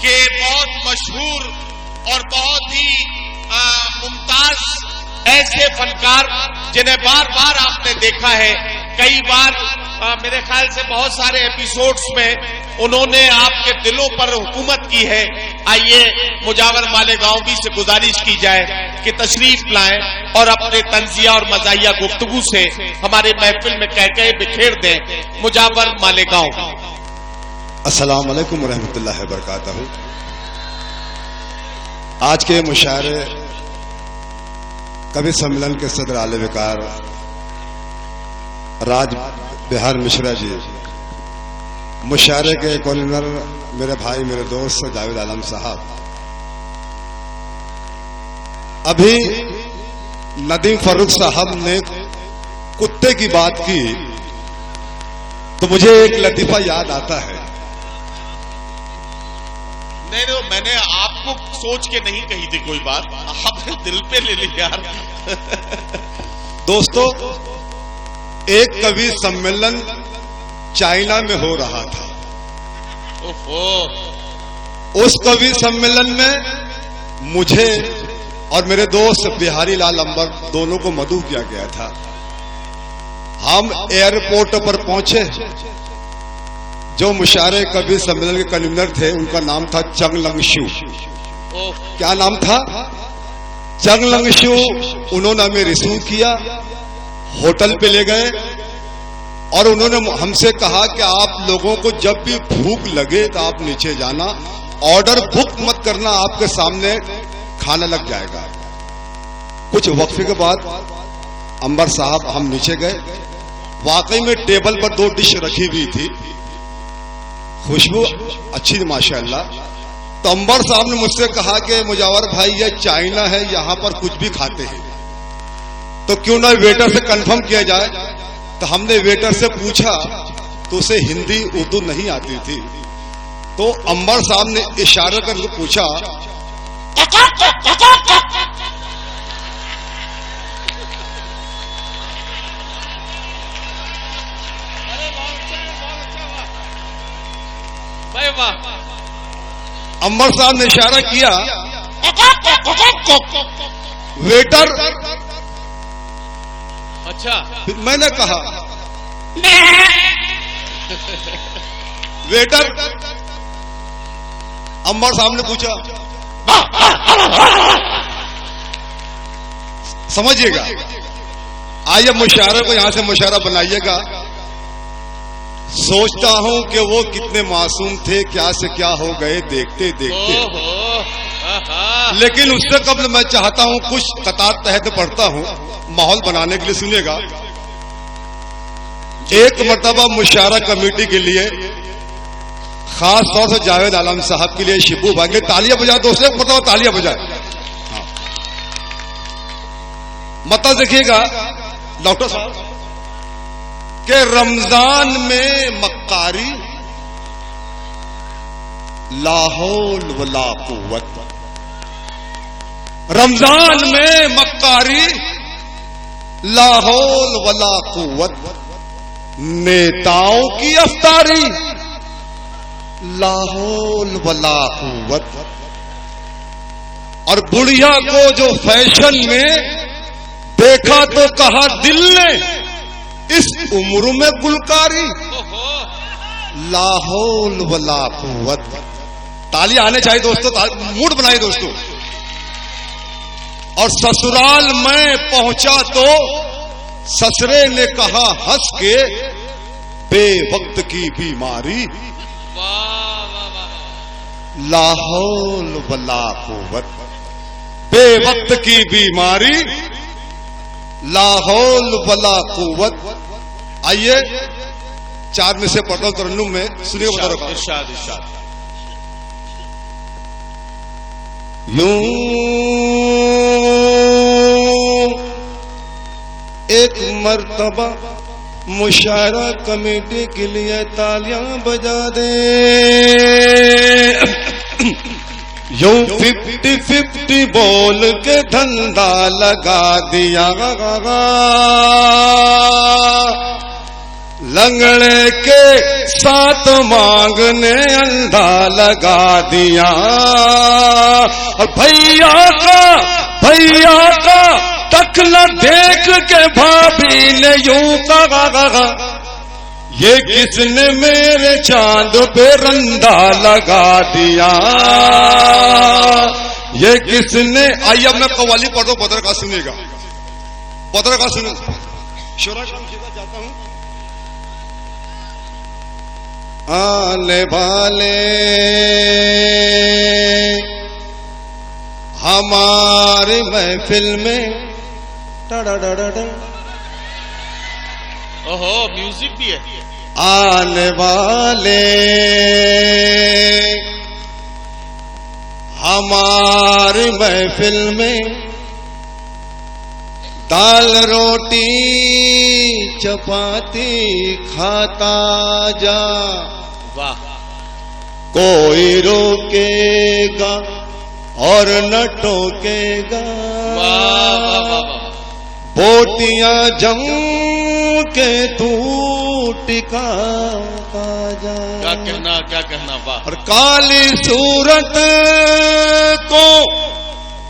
के बहुत मशहूर और बहुत ही मुमताज ऐसे फनकार जिन्हें बार बार आपने देखा है, कई बार मेरे ख्याल से बहुत सारे एपिसोड्स में उन्होंने आपके दिलों पर हुकूमत की है। आइए मुजावर मालेगांवी से गुजारिश की जाए कि तशरीफ लाएं और अपने तंजिया और मज़ाहिया गुफ्तगू से हमारे महफिल में कह बिखेर दें। मुजावर मालेगांव। अस्सलाम वालेकुम रहमतुल्लाहि व बरकातहू। आज के मुशायरे कवि सम्मेलन के सदर आले वकार राज बिहार मिश्रा जी, मुशायरे के कन्वीनर मेरे भाई मेरे दोस्त जावेद आलम साहब, अभी नदीम फारूक साहब ने कुत्ते की बात की तो मुझे एक लतीफा याद आता है। नहीं, मैंने आपको सोच के नहीं कही थी कोई बात, आपने दिल पे ले ली यार। दोस्तों, एक कवि सम्मेलन चाइना में हो रहा था। ओहो। उस कवि सम्मेलन में मुझे और मेरे दोस्त बिहारी लाल अंबर दोनों को मदऊ किया गया था। हम एयरपोर्ट पर पहुंचे। जो मुशायरे कवि सम्मेलन के कन्वीनर थे उनका नाम था चंग लंगशू। क्या नाम था? चंग लंगशू। उन्होंने हमें रिसीव किया, होटल पे ले गए और उन्होंने हमसे कहा कि आप लोगों को जब भी भूख लगे तो आप नीचे जाना, ऑर्डर बुक मत करना, आपके सामने खाना लग जाएगा। कुछ वक्फे के बाद अंबर साहब हम नीचे गए। वाकई में टेबल पर 2 डिश रखी हुई थी, खुशबू अच्छी थी माशाअल्लाह। तो अंबर साहब ने मुझसे कहा कि मुजावर भाई ये चाइना है, यहां पर कुछ भी खाते हैं, तो क्यों ना वेटर से कंफर्म किया जाए। तो हमने वेटर से पूछा तो उसे हिंदी उर्दू नहीं आती थी। तो अंबर साहब ने इशारा करके पूछा, अंबर साहब ने इशारा किया, वेटर। अच्छा। फिर मैंने कहा, वेटर। अंबर साहब ने पूछा, समझिएगा, आइए मुशायरे को यहां से मुशायरा बनाइएगा। सोचता हूं कि वो कितने मासूम थे, क्या से क्या हो गए देखते देखते। लेकिन उससे कबल मैं चाहता हूं कुछ कतार तहत पढ़ता हूं माहौल बनाने के लिए। सुनिएगा, एक मर्तबा मुशायरा कमेटी के लिए, खास तौर से जावेद आलम साहब के लिए, शिबू भाई, तालियां बजाए दोस्तों, एक मर्तबा तालियां बजाए। हाँ। मतलब देखिएगा डॉक्टर साहब के रमजान में मक्कारी, लाहौल वला कुव्वत। रमजान में मक्कारी, लाहौल वला कुव्वत। नेताओं की अफ्तारी, लाहौल वला कुव्वत। और बुढ़िया को जो फैशन में देखा तो कहा दिल ने, इस उम्र में गुलकारी, लाहौल वला कुव्वत। तालियां आने चाहिए दोस्तों, मूड बनाइए दोस्तों। और ससुराल में पहुंचा तो ससुरे ने कहा हंस के, बेवक्त की बीमारी, लाहौल वला कुव्वत। बेवक्त की बीमारी, लाहौल वला कुव्वत। आइए 4 में से पढ़ता हूं तरन्नुम में, सुनिए बता रहा हूं। इरशाद इरशाद। यूं एक मर्तबा मुशायरा कमेटी के लिए तालियां बजा दे। यूं 50-50 बोल के धंधा लगा दिया। लंगड़े के साथ मांगने अंधा लगा दिया। और भैया का टकला देख के भाभी ने यूं कहा, ये किसने मेरे चांद पे रंधा लगा दिया, ये किसने। आइए अब मैं कव्वाली पढ़ दो, पत्र का सुनेगा, पत्र का सुनो। शोरा का सीधा जाता हूं। आने वाले हमारी महफिल में ओहो म्यूजिक भी है। आने वाले हमारी महफिल में दाल रोटी चपाती खाता जा। वाह। कोई रोकेगा और न टोकेगा। वाह। बोटियां जम के तू टिका जा। क्या कहना। वाह। और काली सूरत को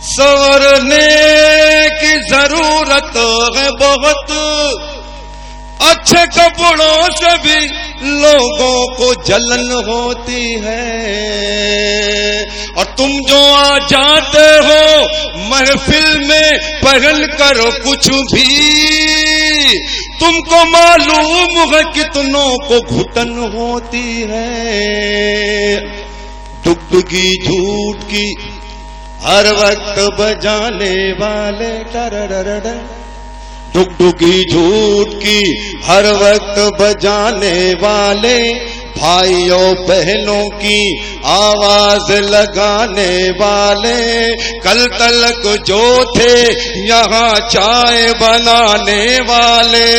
संवरने की जरूरत है बहुत। अच्छे कपड़ों से भी लोगों को जलन होती है। और तुम जो आ जाते हो महफिल में पहन कर कुछ भी, तुमको मालूम है कितनों को घुटन होती है। डुगडुगी झूठ की हर वक्त बजाने वाले, डुगडुगी झूठ की हर वक्त बजाने वाले, भाइयों बहनों की आवाज लगाने वाले, कल तलक जो थे यहाँ चाय बनाने वाले,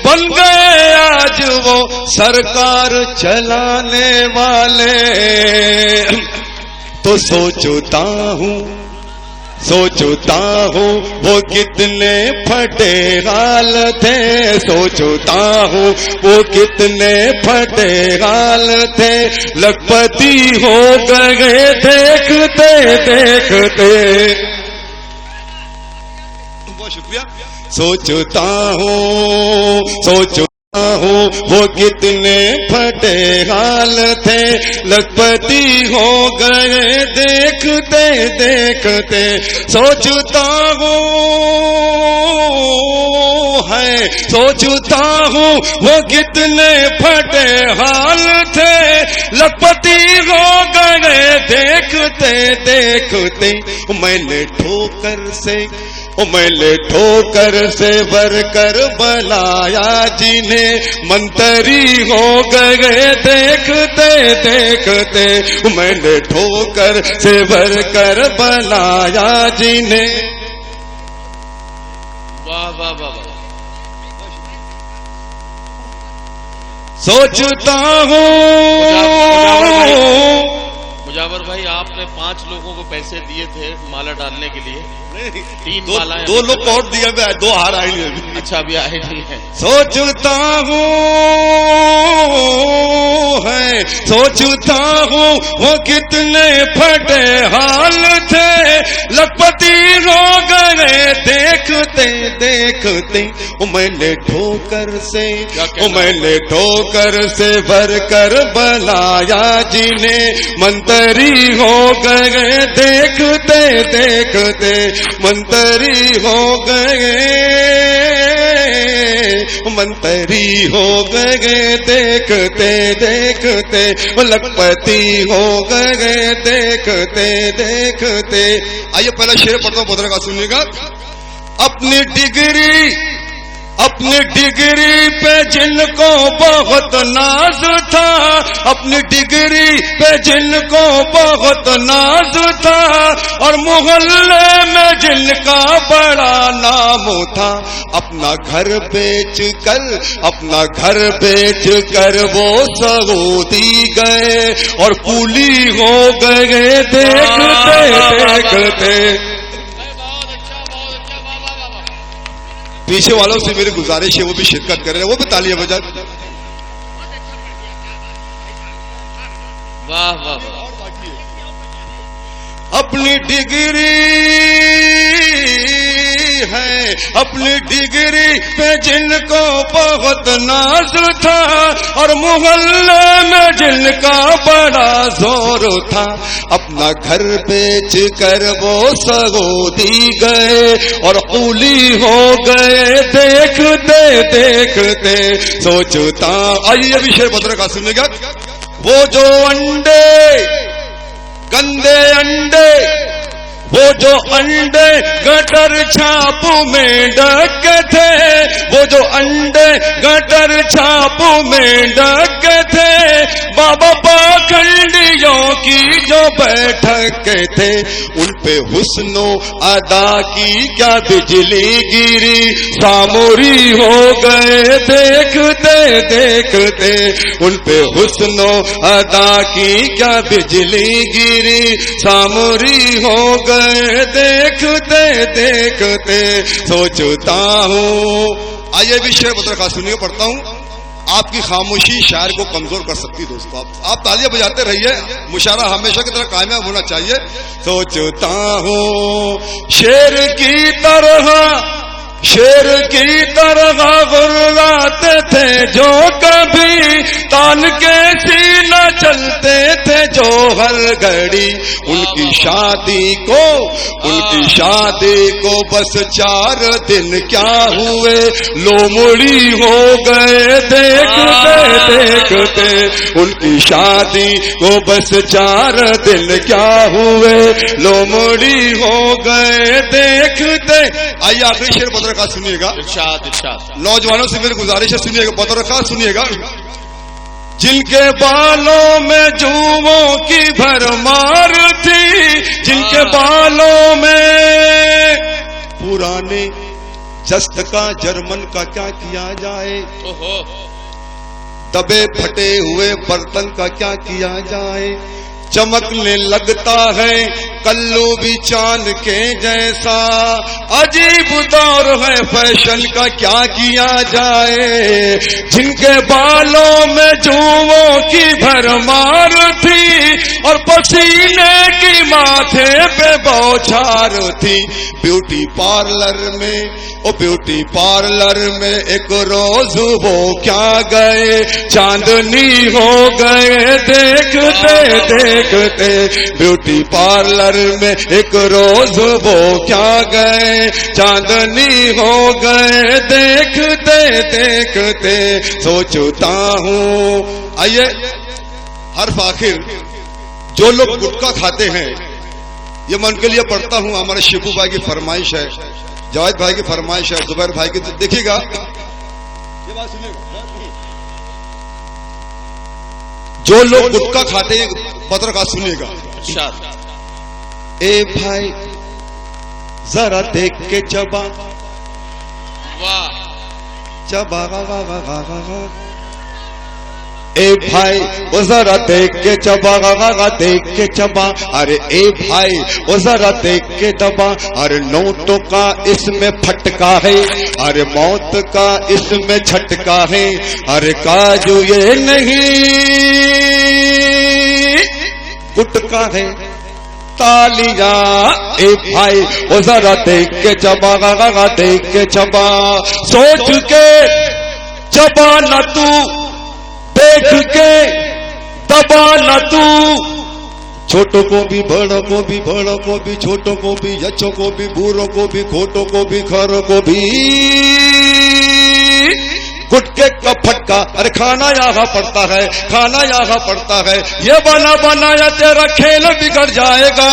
बन गए आज वो सरकार चलाने वाले। तो सोचता हूँ वो कितने फटे हाल थे, सोचता हूँ वो कितने फटे हाल थे, लखपति हो गए देखते देखते। बहुत शुक्रिया। सोचता हूँ वो कितने फटे हाल थे, लखपति हो गए देखते देखते। सोचता हूँ वो कितने फटे हाल थे, लखपति हो गए देखते देखते। मैंने ठोकर से भरकर बलाया जिन्हें, मंत्री हो गए देखते देखते। मैंने ठोकर से भरकर बलाया जिन्हें। वाह वाह वाह। सोचता हूँ मुजावर भाई, आपने 5 लोगों को पैसे दिए थे माला डालने के लिए। 3 माला। 2 लोग को और दिया, 2 हार आई नहीं। अच्छा अभी आए नहीं है। सोचता हूँ वो कितने फटे हाल थे, लखपति हो गए देखते देखते। मैंने ठोकर से भरकर बलाया जिन्हें, मंत्री हो गए देखते देखते। मंत्री हो गए देखते देखते। लखपति हो गए देखते देखते। आइए पहला शेर पढ़ता हूं, पत्र का सुनिएगा। अपनी डिग्री पे जिनको बहुत नाज था, अपनी डिग्री पे जिनको बहुत नाज था, और मोहल्ले में जिनका बड़ा नाम था, अपना घर बेच कर वो सऊदी गए और कूली हो गए देखते देखते। पीछे वालों से मेरी गुजारिश है वो भी शिरकत करें, वो भी तालियां बजा। वाह वाह वाह। अपनी डिग्री है, अपनी डिग्री पे जिनको बहुत नाज था और मोहल्ले में जिनका बड़ा जोर था, अपना घर बेच कर वो सऊदी गए और कूली हो गए देखते देखते। सोचता आइए विषय बदर का सुनिएगा। वो जो अंडे गंदे अंडे, वो जो अंडे गटर छाप में डके थे, वो जो अंडे गटर छाप में डके थे, बाबा पाखंडियों की जो बैठक थे, उन पे हुस्नो अदा की क्या बिजली गिरी, सामोरी हो गए देखते देखते। उन पे हुस्नो अदा की क्या बिजली गिरी, सामोरी हो गए देखते देखते। सोचता हूँ आइए भी शेर बदर का सुनिए, पढ़ता हूँ। आपकी खामोशी शायर को कमजोर कर सकती है दोस्तों। आप तालियां बजाते रहिए, मुशारा हमेशा की तरह कामयाब होना चाहिए। सोचता हूँ शेर की तरह गुर्राते थे जो कभी, तान के सीना चलते थे जो हर घड़ी। उनकी शादी को बस 4 दिन क्या हुए, लोमड़ी हो गए देखते देखते। उनकी शादी को बस 4 दिन क्या हुए, लोमड़ी हो गए देखते। आइए आखिरी शेर बदर का सुनिएगा। इरशाद इरशाद। नौजवानों से मेरी गुजारिश है, सुनिएगा बदर का सुनिएगा। जिनके बालों में जुओं की भरमार थी, जिनके बालों में पुराने जस्त का जर्मन का क्या किया जाए, दबे फटे हुए बर्तन का क्या किया जाए। चमकने लगता है कल्लू भी चांद के जैसा, अजीब दौर है फैशन का क्या किया जाए। जिनके बालों में जुओं की भरमार थी और पसीने की माथे पे बौछार थी, ब्यूटी पार्लर में एक रोज वो क्या गए, चांदनी हो गए देखते देखते। ब्यूटी पार्लर में एक रोज वो क्या गए, चांदनी हो गए देखते देखते। सोचता हूँ आइए हर्फ आखिर। जो लोग गुटखा खाते हैं, ये मैं उनके लिए पढ़ता हूँ। हमारे शिबू भाई की फरमाइश है, जावेद भाई की फरमाइश है, जुबैर भाई की। देखिएगा ये बात सुनिएगा। जो लोग गुटखा खाते हैं पत्र का सुनिएगा। ए भाई जरा देख के चबा, वाह चबा। ए भाई वो जरा देख के चबा, देख के चबा। अरे ए भाई वो जरा देख के दबा। अरे नोटों का इसमें फटका है, अरे मौत का इसमें झटका है। अरे काजू ये नहीं गुटका है, तालियां। ए भाई वो जरा देख के चबा, देख के चबा। सोच के चबा न तू, देख के दबा न तू। छोटों को भी, बड़ों को भी, बड़ों को भी, छोटों को भी, अच्छों को भी, बूढ़ों को भी, खोटों को भी, खरों को भी। गुटके का फटका, अरे खाना यहाँ पड़ता है, खाना यहाँ पड़ता है। ये बना बनाया तेरा खेल बिगड़ जाएगा,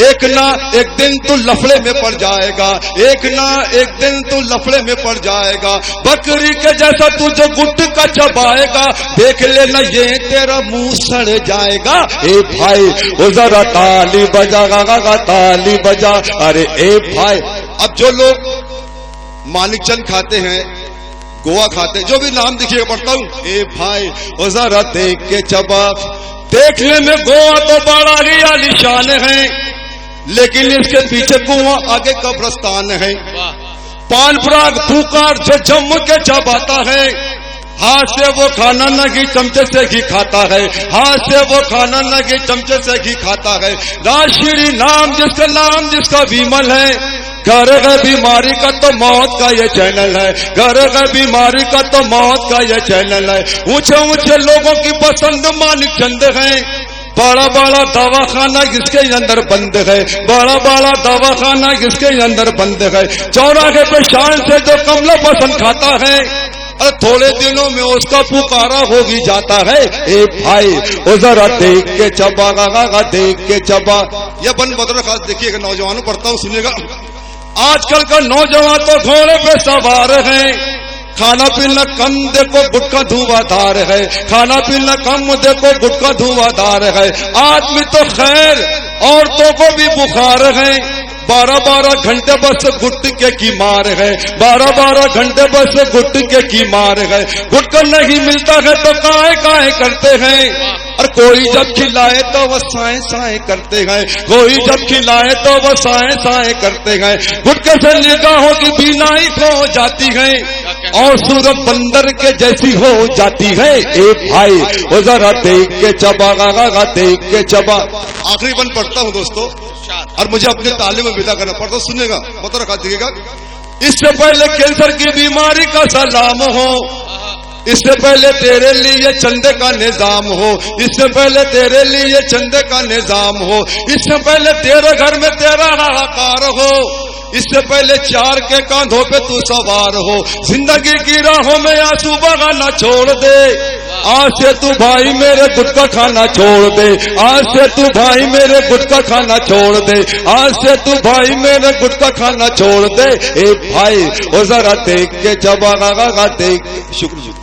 एक ना एक दिन तू लफड़े में पड़ जाएगा, एक ना एक दिन तू लफड़े में पड़ जाएगा। बकरी के जैसा तू जो गुटका चबाएगा, देख लेना ये तेरा मुंह सड़ जाएगा। ए भाई वो जरा ताली बजा, ताली बजा। अरे ए भाई अब जो लोग मानिकचंद खाते हैं, गोवा खाते, जो भी नाम देखिए पढ़ता हूँ। ए भाई वो जरा देख के चबा। देखने में गोवा तो बड़ा ही आलीशान है, लेकिन इसके पीछे कुआं, आगे कब्रस्तान है। पान पराग फूकार जो जम के चबाता है, हाथ से वो खाना न कि चमचे से घी खाता है, हाथ से वो खाना न कि चमचे से घी खाता है। राष्ट्रीय नाम जिसका विमल है, घर है बीमारी का तो मौत का ये चैनल है, घर है बीमारी का तो मौत का ये चैनल है। ऊंचे ऊंचे लोगों की पसंद मानिक चंद है, बड़ा बड़ा दवाखाना किसके अंदर बंद है, बड़ा बड़ा दवाखाना किसके अंदर बंद है। चौराहे पे शान से जो कमला पसंद खाता है, अरे थोड़े दिनों में उसका पुकारा हो भी जाता है। ए भाई ओ जरा देख के चबा, गागा देख के चबा। यह बन बदर खास देखिएगा, नौजवानों पढ़ता हूँ सुनिएगा। आजकल का नौजवान तो घोड़े पे सवार है, खाना पीना कम देखो गुटखा धुआंधार है, खाना पीना कम देखो गुटखा धुआंधार है। आदमी तो खैर औरतों को भी बुखार है, 12-12 घंटे बस गुटके की मार है, 12-12 घंटे बस गुटके की मार है। गुटका नहीं मिलता है तो काहे करते हैं, और कोई जब खिलाए तो वह साए साए करते हैं, कोई जब खिलाए तो वह साए साए करते हैं। गुटके से निगाहों की बीनाई खो जाती है और सूरत बंदर के जैसी हो जाती है। ए भाई वो जरा देख के चबा, गागा देख के चबा। आखिरी बन पढ़ता हूँ दोस्तों, और मुझे अपने तालीम में विदा करना पड़ता। सुनेगा बता रखा दिखेगा। इससे पहले कैंसर की बीमारी का सलाम हो, इससे पहले तेरे लिए चंदे का निजाम हो, इससे पहले तेरे लिए चंदे का निजाम हो, इससे पहले तेरे घर में तेरा हाहाकार हो, इससे पहले 4 के कांधों पे तू सवार हो। जिंदगी की राहों में आंसू बहाना छोड़ दे, आज से तू भाई मेरे गुटखा खाना छोड़ दे, आज से तू भाई मेरे गुटखा खाना छोड़ दे, आज से तू भाई मेरे गुटखा खाना छोड़ दे। ए भाई ओ जरा देख के चबा, गागा देख। शुक्र।